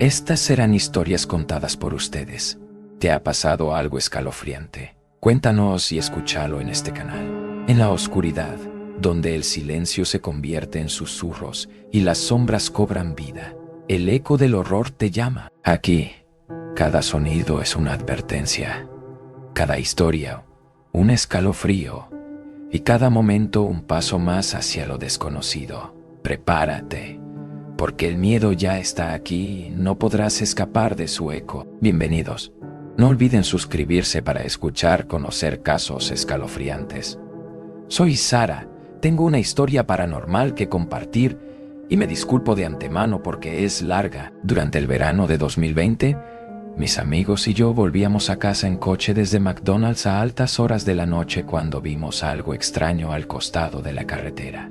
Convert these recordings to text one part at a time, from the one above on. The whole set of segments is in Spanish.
Estas serán historias contadas por ustedes. ¿Te ha pasado algo escalofriante? Cuéntanos y escúchalo en este canal. En la oscuridad, donde el silencio se convierte en susurros y las sombras cobran vida, el eco del horror te llama. Aquí, cada sonido es una advertencia, cada historia un escalofrío y cada momento un paso más hacia lo desconocido. Prepárate, porque el miedo ya está aquí y no podrás escapar de su eco. Bienvenidos. No olviden suscribirse para escuchar, conocer casos escalofriantes. Soy Sara, tengo una historia paranormal que compartir y me disculpo de antemano porque es larga. Durante el verano de 2020, mis amigos y yo volvíamos a casa en coche desde McDonald's a altas horas de la noche cuando vimos algo extraño al costado de la carretera.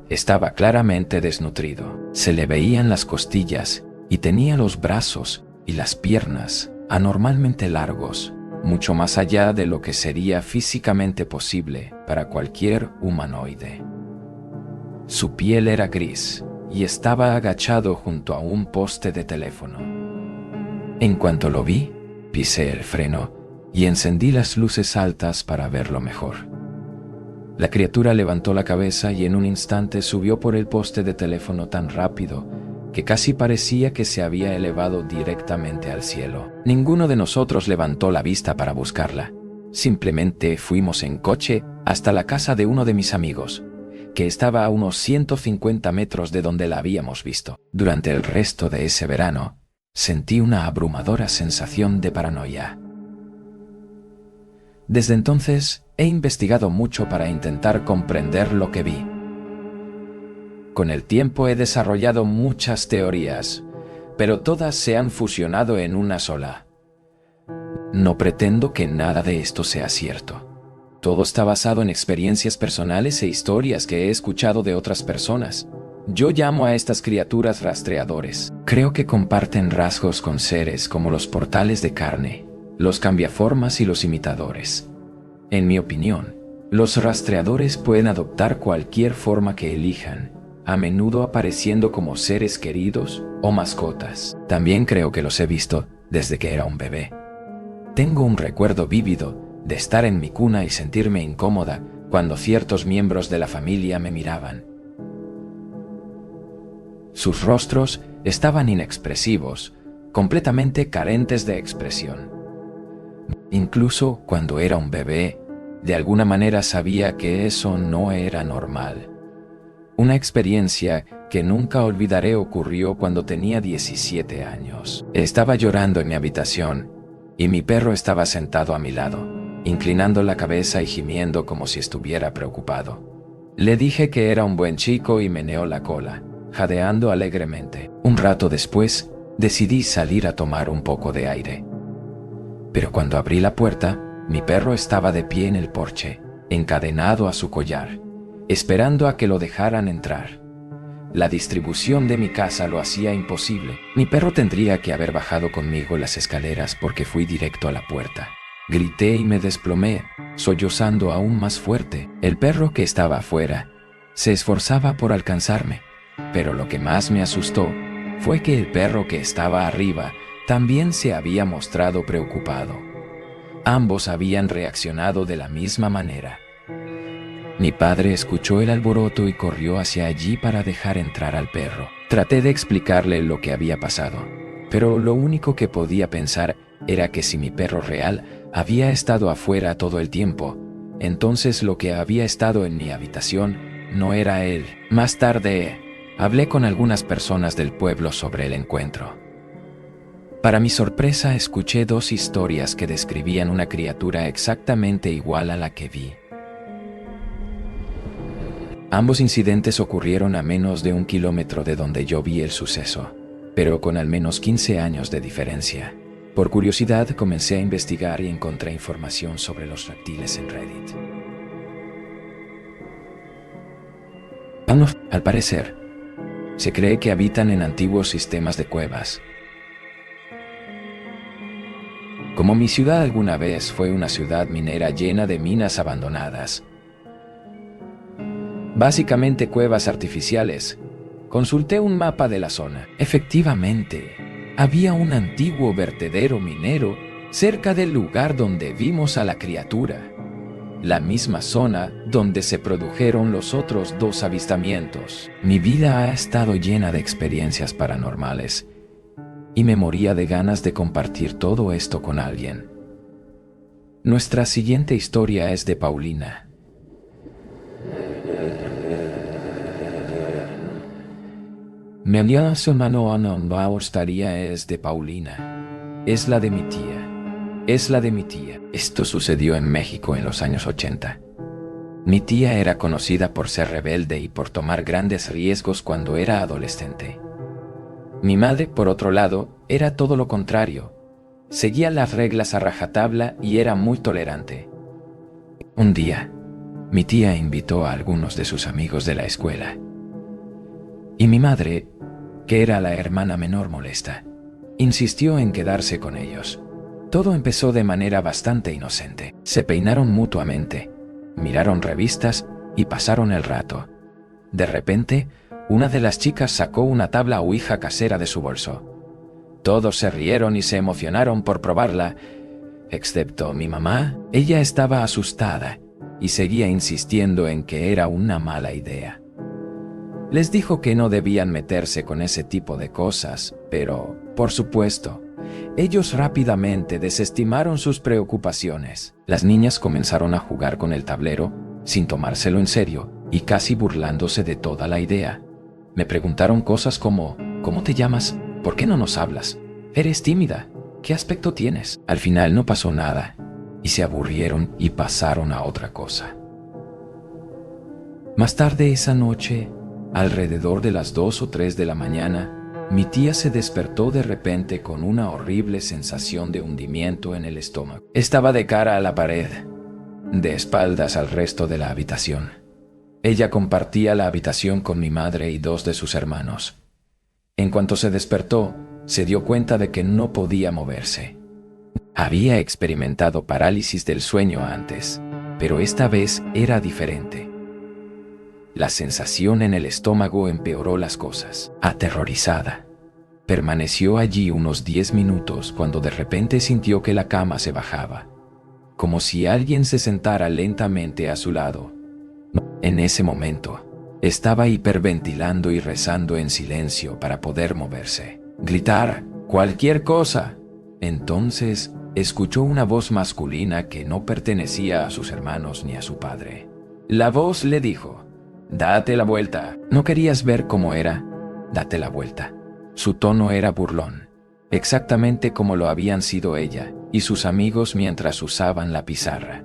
Estaba claramente desnutrido, se le veían las costillas y tenía los brazos y las piernas anormalmente largos, mucho más allá de lo que sería físicamente posible para cualquier humanoide. Su piel era gris y estaba agachado junto a un poste de teléfono. En cuanto lo vi, pisé el freno y encendí las luces altas para verlo mejor. La criatura levantó la cabeza y en un instante subió por el poste de teléfono tan rápido que casi parecía que se había elevado directamente al cielo. Ninguno de nosotros levantó la vista para buscarla. Simplemente fuimos en coche hasta la casa de uno de mis amigos, que estaba a unos 150 metros de donde la habíamos visto. Durante el resto de ese verano, sentí una abrumadora sensación de paranoia. Desde entonces, he investigado mucho para intentar comprender lo que vi. Con el tiempo he desarrollado muchas teorías, pero todas se han fusionado en una sola. No pretendo que nada de esto sea cierto. Todo está basado en experiencias personales e historias que he escuchado de otras personas. Yo llamo a estas criaturas rastreadores. Creo que comparten rasgos con seres como los portales de carne, los cambiaformas y los imitadores. En mi opinión, los rastreadores pueden adoptar cualquier forma que elijan, a menudo apareciendo como seres queridos o mascotas. También creo que los he visto desde que era un bebé. Tengo un recuerdo vívido de estar en mi cuna y sentirme incómoda cuando ciertos miembros de la familia me miraban. Sus rostros estaban inexpresivos, completamente carentes de expresión. Incluso cuando era un bebé, de alguna manera sabía que eso no era normal. Una experiencia que nunca olvidaré ocurrió cuando tenía 17 años. Estaba llorando en mi habitación y mi perro estaba sentado a mi lado, inclinando la cabeza y gimiendo como si estuviera preocupado. Le dije que era un buen chico y meneó la cola, jadeando alegremente. Un rato después, decidí salir a tomar un poco de aire. Pero cuando abrí la puerta, mi perro estaba de pie en el porche, encadenado a su collar, esperando a que lo dejaran entrar. La distribución de mi casa lo hacía imposible. Mi perro tendría que haber bajado conmigo las escaleras porque fui directo a la puerta. Grité y me desplomé, sollozando aún más fuerte. El perro que estaba afuera se esforzaba por alcanzarme, pero lo que más me asustó fue que el perro que estaba arriba también se había mostrado preocupado. Ambos habían reaccionado de la misma manera. Mi padre escuchó el alboroto y corrió hacia allí para dejar entrar al perro. Traté de explicarle lo que había pasado, pero lo único que podía pensar era que si mi perro real había estado afuera todo el tiempo, entonces lo que había estado en mi habitación no era él. Más tarde, hablé con algunas personas del pueblo sobre el encuentro. Para mi sorpresa, escuché dos historias que describían una criatura exactamente igual a la que vi. Ambos incidentes ocurrieron a menos de 1 kilómetro de donde yo vi el suceso, pero con al menos 15 años de diferencia. Por curiosidad, comencé a investigar y encontré información sobre los reptiles en Reddit. Al parecer, se cree que habitan en antiguos sistemas de cuevas. Como mi ciudad alguna vez fue una ciudad minera llena de minas abandonadas, básicamente cuevas artificiales, Consulté un mapa de la zona. Efectivamente, había un antiguo vertedero minero cerca del lugar donde vimos a la criatura, la misma zona donde se produjeron los otros 2 avistamientos. Mi vida ha estado llena de experiencias paranormales y me moría de ganas de compartir todo esto con alguien. Nuestra siguiente historia es de Paulina. Mi historia es de Paulina. Es la de mi tía. Es la de mi tía. Esto sucedió en México en los años 80. Mi tía era conocida por ser rebelde y por tomar grandes riesgos cuando era adolescente. Mi madre, por otro lado, era todo lo contrario. Seguía las reglas a rajatabla y era muy tolerante. Un día, mi tía invitó a algunos de sus amigos de la escuela. Y mi madre, que era la hermana menor molesta, insistió en quedarse con ellos. Todo empezó de manera bastante inocente. Se peinaron mutuamente, miraron revistas y pasaron el rato. De repente, una de las chicas sacó una tabla ouija casera de su bolso. Todos se rieron y se emocionaron por probarla, excepto mi mamá. Ella estaba asustada y seguía insistiendo en que era una mala idea. Les dijo que no debían meterse con ese tipo de cosas, pero, por supuesto, ellos rápidamente desestimaron sus preocupaciones. Las niñas comenzaron a jugar con el tablero, sin tomárselo en serio, y casi burlándose de toda la idea. Me preguntaron cosas como, ¿cómo te llamas? ¿Por qué no nos hablas? ¿Eres tímida? ¿Qué aspecto tienes? Al final no pasó nada, y se aburrieron y pasaron a otra cosa. Más tarde esa noche, alrededor de las 2 o 3 de la mañana, mi tía se despertó de repente con una horrible sensación de hundimiento en el estómago. Estaba de cara a la pared, de espaldas al resto de la habitación. Ella compartía la habitación con mi madre y 2 de sus hermanos. En cuanto se despertó, se dio cuenta de que no podía moverse. Había experimentado parálisis del sueño antes, pero esta vez era diferente. La sensación en el estómago empeoró las cosas. Aterrorizada, permaneció allí unos 10 minutos cuando de repente sintió que la cama se bajaba, como si alguien se sentara lentamente a su lado. En ese momento, estaba hiperventilando y rezando en silencio para poder moverse, gritar, cualquier cosa. Entonces, escuchó una voz masculina que no pertenecía a sus hermanos ni a su padre. La voz le dijo, «Date la vuelta. ¿No querías ver cómo era? Date la vuelta». Su tono era burlón, exactamente como lo habían sido ella y sus amigos mientras usaban la pizarra.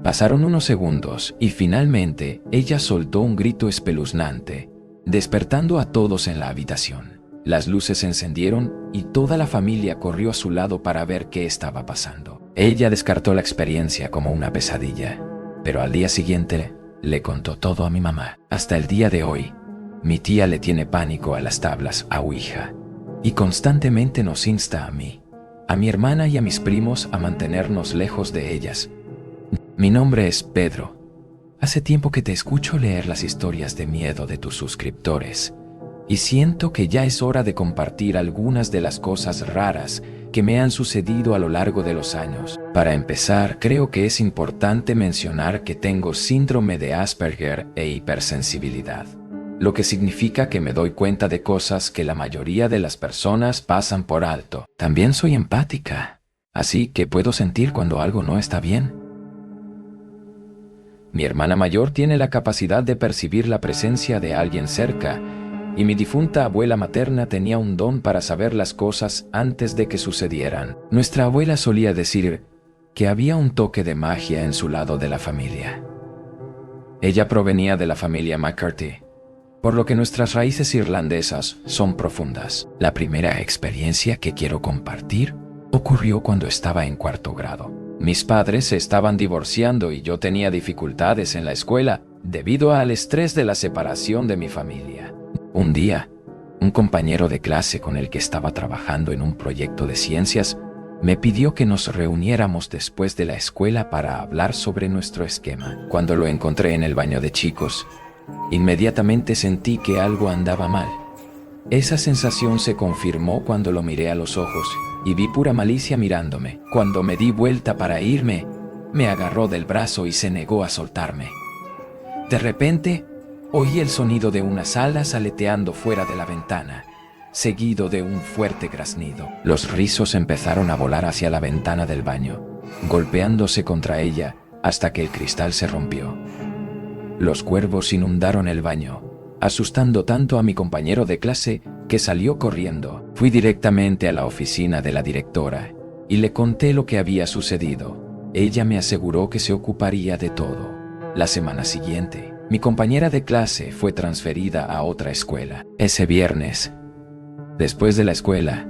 Pasaron unos segundos y finalmente ella soltó un grito espeluznante, despertando a todos en la habitación. Las luces se encendieron y toda la familia corrió a su lado para ver qué estaba pasando. Ella descartó la experiencia como una pesadilla, pero al día siguiente le contó todo a mi mamá. Hasta el día de hoy, mi tía le tiene pánico a las tablas ouija y constantemente nos insta a mí, a mi hermana y a mis primos a mantenernos lejos de ellas. Mi nombre es Pedro. Hace tiempo que te escucho leer las historias de miedo de tus suscriptores y siento que ya es hora de compartir algunas de las cosas raras que me han sucedido a lo largo de los años. Para empezar, creo que es importante mencionar que tengo síndrome de Asperger e hipersensibilidad, lo que significa que me doy cuenta de cosas que la mayoría de las personas pasan por alto. También soy empática, así que puedo sentir cuando algo no está bien. Mi hermana mayor tiene la capacidad de percibir la presencia de alguien cerca, y mi difunta abuela materna tenía un don para saber las cosas antes de que sucedieran. Nuestra abuela solía decir que había un toque de magia en su lado de la familia. Ella provenía de la familia McCarthy, por lo que nuestras raíces irlandesas son profundas. La primera experiencia que quiero compartir ocurrió cuando estaba en 4º grado. Mis padres se estaban divorciando y yo tenía dificultades en la escuela debido al estrés de la separación de mi familia. Un día, un compañero de clase con el que estaba trabajando en un proyecto de ciencias me pidió que nos reuniéramos después de la escuela para hablar sobre nuestro esquema. Cuando lo encontré en el baño de chicos, inmediatamente sentí que algo andaba mal. Esa sensación se confirmó cuando lo miré a los ojos y vi pura malicia mirándome. Cuando me di vuelta para irme, me agarró del brazo y se negó a soltarme. De repente, oí el sonido de unas alas aleteando fuera de la ventana, seguido de un fuerte graznido. Los rizos empezaron a volar hacia la ventana del baño, golpeándose contra ella hasta que el cristal se rompió. Los cuervos inundaron el baño, asustando tanto a mi compañero de clase que salió corriendo. Fui directamente a la oficina de la directora y le conté lo que había sucedido. Ella me aseguró que se ocuparía de todo. La semana siguiente, mi compañera de clase fue transferida a otra escuela. Ese viernes, después de la escuela,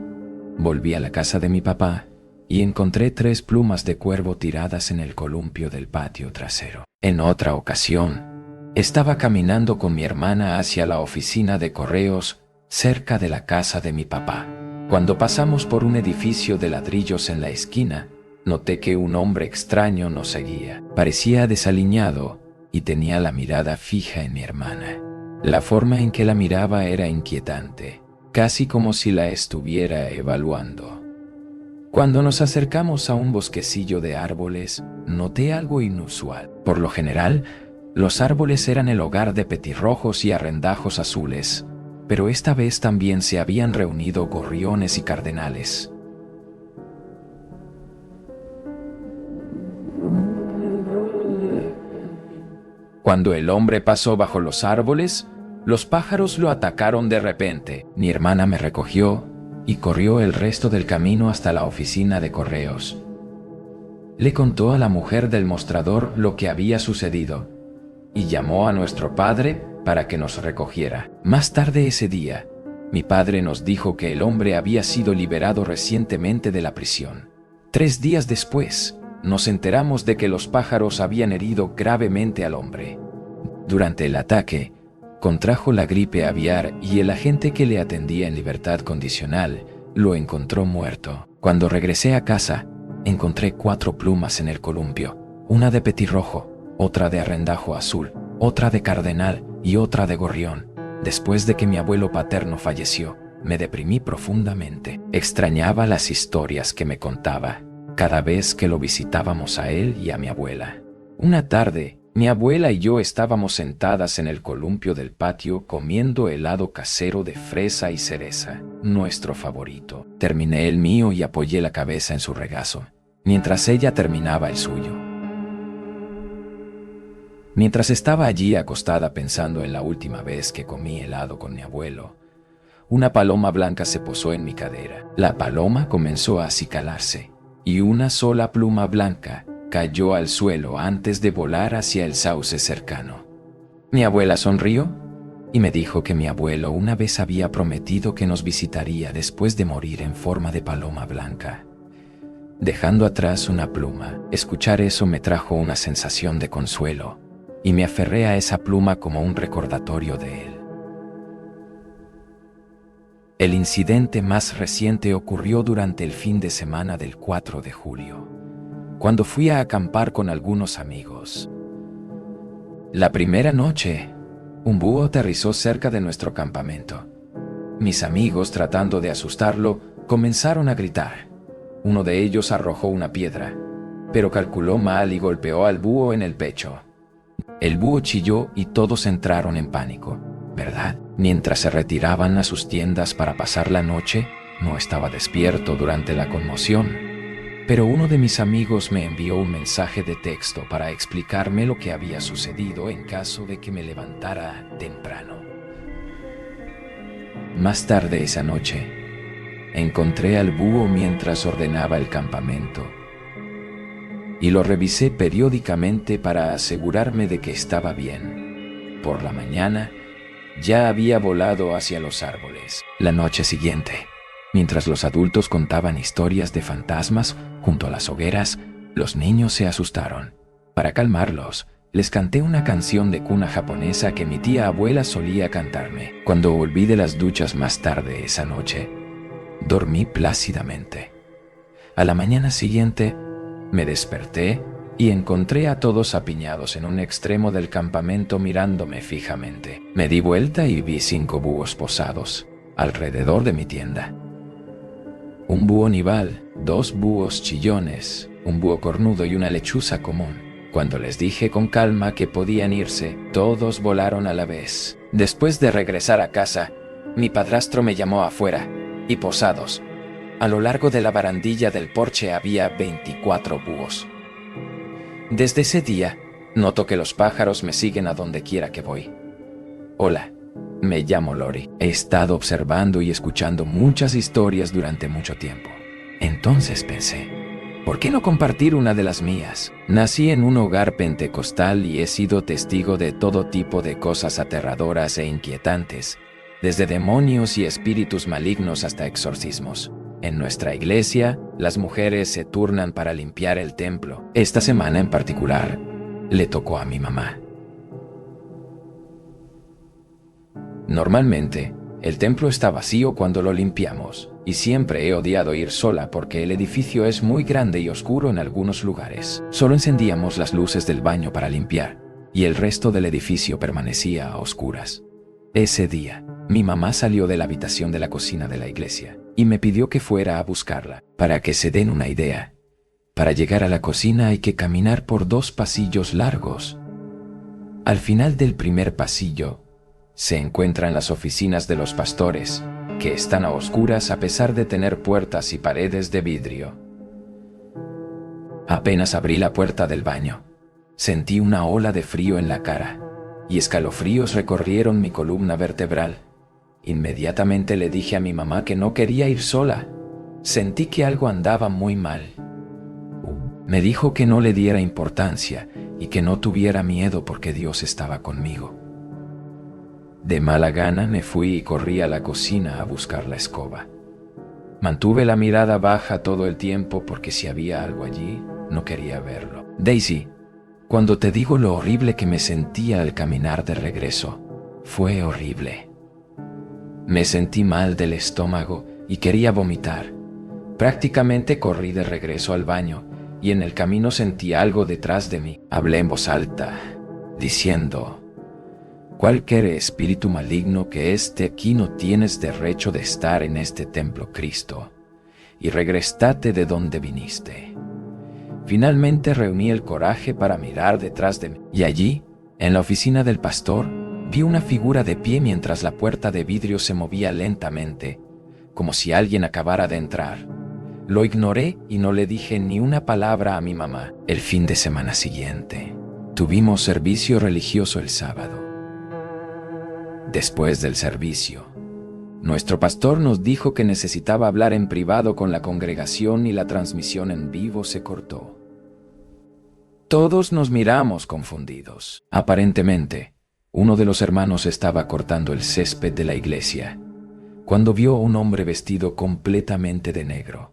volví a la casa de mi papá y encontré 3 plumas de cuervo tiradas en el columpio del patio trasero. En otra ocasión, estaba caminando con mi hermana hacia la oficina de correos cerca de la casa de mi papá. Cuando pasamos por un edificio de ladrillos en la esquina, noté que un hombre extraño nos seguía. Parecía desaliñado y tenía la mirada fija en mi hermana. La forma en que la miraba era inquietante, casi como si la estuviera evaluando. Cuando nos acercamos a un bosquecillo de árboles, noté algo inusual. Por lo general, los árboles eran el hogar de petirrojos y arrendajos azules, pero esta vez también se habían reunido gorriones y cardenales. Cuando el hombre pasó bajo los árboles, los pájaros lo atacaron de repente. Mi hermana me recogió y corrió el resto del camino hasta la oficina de correos. Le contó a la mujer del mostrador lo que había sucedido y llamó a nuestro padre para que nos recogiera. Más tarde ese día, mi padre nos dijo que el hombre había sido liberado recientemente de la prisión. 3 días después, nos enteramos de que los pájaros habían herido gravemente al hombre. Durante el ataque, contrajo la gripe aviar y el agente que le atendía en libertad condicional lo encontró muerto. Cuando regresé a casa, encontré 4 plumas en el columpio, una de petirrojo, otra de arrendajo azul, otra de cardenal y otra de gorrión. Después de que mi abuelo paterno falleció, me deprimí profundamente. Extrañaba las historias que me contaba cada vez que lo visitábamos a él y a mi abuela. Una tarde, mi abuela y yo estábamos sentadas en el columpio del patio comiendo helado casero de fresa y cereza, nuestro favorito. Terminé el mío y apoyé la cabeza en su regazo, mientras ella terminaba el suyo. Mientras estaba allí acostada pensando en la última vez que comí helado con mi abuelo, una paloma blanca se posó en mi cadera. La paloma comenzó a acicalarse y una sola pluma blanca cayó al suelo antes de volar hacia el sauce cercano. Mi abuela sonrió y me dijo que mi abuelo una vez había prometido que nos visitaría después de morir en forma de paloma blanca, dejando atrás una pluma. Escuchar eso me trajo una sensación de consuelo y me aferré a esa pluma como un recordatorio de él. El incidente más reciente ocurrió durante el fin de semana del 4 de julio, cuando fui a acampar con algunos amigos. La primera noche, un búho aterrizó cerca de nuestro campamento. Mis amigos, tratando de asustarlo, comenzaron a gritar. Uno de ellos arrojó una piedra, pero calculó mal y golpeó al búho en el pecho. El búho chilló y todos entraron en pánico, ¿verdad? Mientras se retiraban a sus tiendas para pasar la noche, no estaba despierto durante la conmoción, pero uno de mis amigos me envió un mensaje de texto para explicarme lo que había sucedido en caso de que me levantara temprano. Más tarde esa noche, encontré al búho mientras ordenaba el campamento y lo revisé periódicamente para asegurarme de que estaba bien. Por la mañana, ya había volado hacia los árboles. La noche siguiente, mientras los adultos contaban historias de fantasmas junto a las hogueras, los niños se asustaron. Para calmarlos, les canté una canción de cuna japonesa que mi tía abuela solía cantarme. Cuando volví de las duchas más tarde esa noche, dormí plácidamente. A la mañana siguiente, me desperté y encontré a todos apiñados en un extremo del campamento mirándome fijamente. Me di vuelta y vi 5 búhos posados, alrededor de mi tienda. Un búho nival, 2 búhos chillones, un búho cornudo y una lechuza común. Cuando les dije con calma que podían irse, todos volaron a la vez. Después de regresar a casa, mi padrastro me llamó afuera, y posados. A lo largo de la barandilla del porche había 24 búhos. Desde ese día, noto que los pájaros me siguen a donde quiera que voy. Hola, me llamo Lori. He estado observando y escuchando muchas historias durante mucho tiempo. Entonces pensé, ¿por qué no compartir una de las mías? Nací en un hogar pentecostal y he sido testigo de todo tipo de cosas aterradoras e inquietantes, desde demonios y espíritus malignos hasta exorcismos. En nuestra iglesia, las mujeres se turnan para limpiar el templo. Esta semana en particular, le tocó a mi mamá. Normalmente, el templo está vacío cuando lo limpiamos, y siempre he odiado ir sola porque el edificio es muy grande y oscuro en algunos lugares. Solo encendíamos las luces del baño para limpiar, y el resto del edificio permanecía a oscuras. Ese día, mi mamá salió de la habitación de la cocina de la iglesia y me pidió que fuera a buscarla. Para que se den una idea, para llegar a la cocina hay que caminar por 2 pasillos largos. Al final del primer pasillo, se encuentran las oficinas de los pastores, que están a oscuras a pesar de tener puertas y paredes de vidrio. Apenas abrí la puerta del baño, sentí una ola de frío en la cara, y escalofríos recorrieron mi columna vertebral. Inmediatamente le dije a mi mamá que no quería ir sola. Sentí que algo andaba muy mal. Me dijo que no le diera importancia y que no tuviera miedo porque Dios estaba conmigo. De mala gana me fui y corrí a la cocina a buscar la escoba. Mantuve la mirada baja todo el tiempo porque si había algo allí, no quería verlo. Daisy, cuando te digo lo horrible que me sentía al caminar de regreso, fue horrible. Me sentí mal del estómago y quería vomitar. Prácticamente corrí de regreso al baño y en el camino sentí algo detrás de mí. Hablé en voz alta, diciendo: cualquier espíritu maligno que esté aquí no tienes derecho de estar en este templo, Cristo, y regresate de donde viniste. Finalmente reuní el coraje para mirar detrás de mí, y allí, en la oficina del pastor, vi una figura de pie mientras la puerta de vidrio se movía lentamente, como si alguien acabara de entrar. Lo ignoré y no le dije ni una palabra a mi mamá. El fin de semana siguiente, tuvimos servicio religioso el sábado. Después del servicio, nuestro pastor nos dijo que necesitaba hablar en privado con la congregación y la transmisión en vivo se cortó. Todos nos miramos confundidos. Aparentemente, uno de los hermanos estaba cortando el césped de la iglesia, cuando vio a un hombre vestido completamente de negro.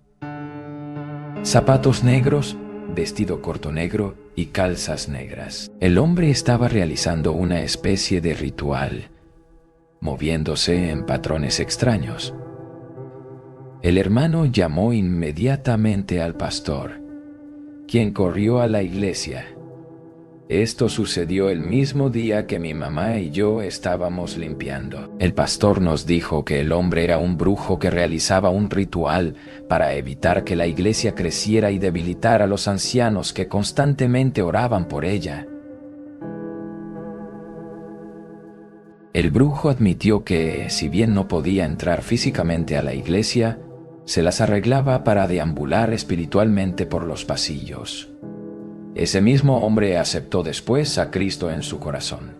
Zapatos negros, vestido corto negro y calzas negras. El hombre estaba realizando una especie de ritual, moviéndose en patrones extraños. El hermano llamó inmediatamente al pastor, quien corrió a la iglesia. Esto sucedió el mismo día que mi mamá y yo estábamos limpiando. El pastor nos dijo que el hombre era un brujo que realizaba un ritual para evitar que la iglesia creciera y debilitar a los ancianos que constantemente oraban por ella. El brujo admitió que, si bien no podía entrar físicamente a la iglesia, se las arreglaba para deambular espiritualmente por los pasillos. Ese mismo hombre aceptó después a Cristo en su corazón.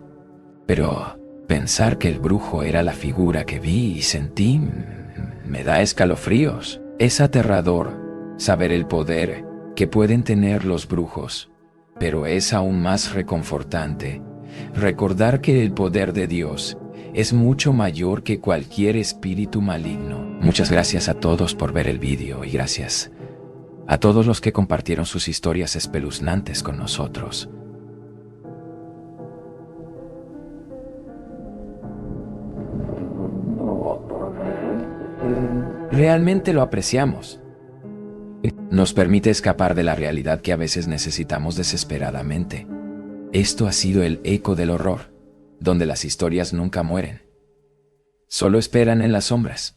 Pero pensar que el brujo era la figura que vi y sentí me da escalofríos. Es aterrador saber el poder que pueden tener los brujos, pero es aún más reconfortante recordar que el poder de Dios es mucho mayor que cualquier espíritu maligno. Muchas gracias a todos por ver el vídeo y gracias a todos los que compartieron sus historias espeluznantes con nosotros. Realmente lo apreciamos. Nos permite escapar de la realidad que a veces necesitamos desesperadamente. Esto ha sido el eco del horror, donde las historias nunca mueren, Solo esperan en las sombras.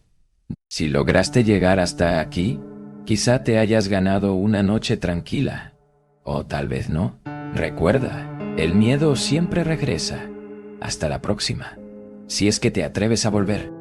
Si lograste llegar hasta aquí, quizá te hayas ganado una noche tranquila. O tal vez no. Recuerda, el miedo siempre regresa. Hasta la próxima. Si es que te atreves a volver.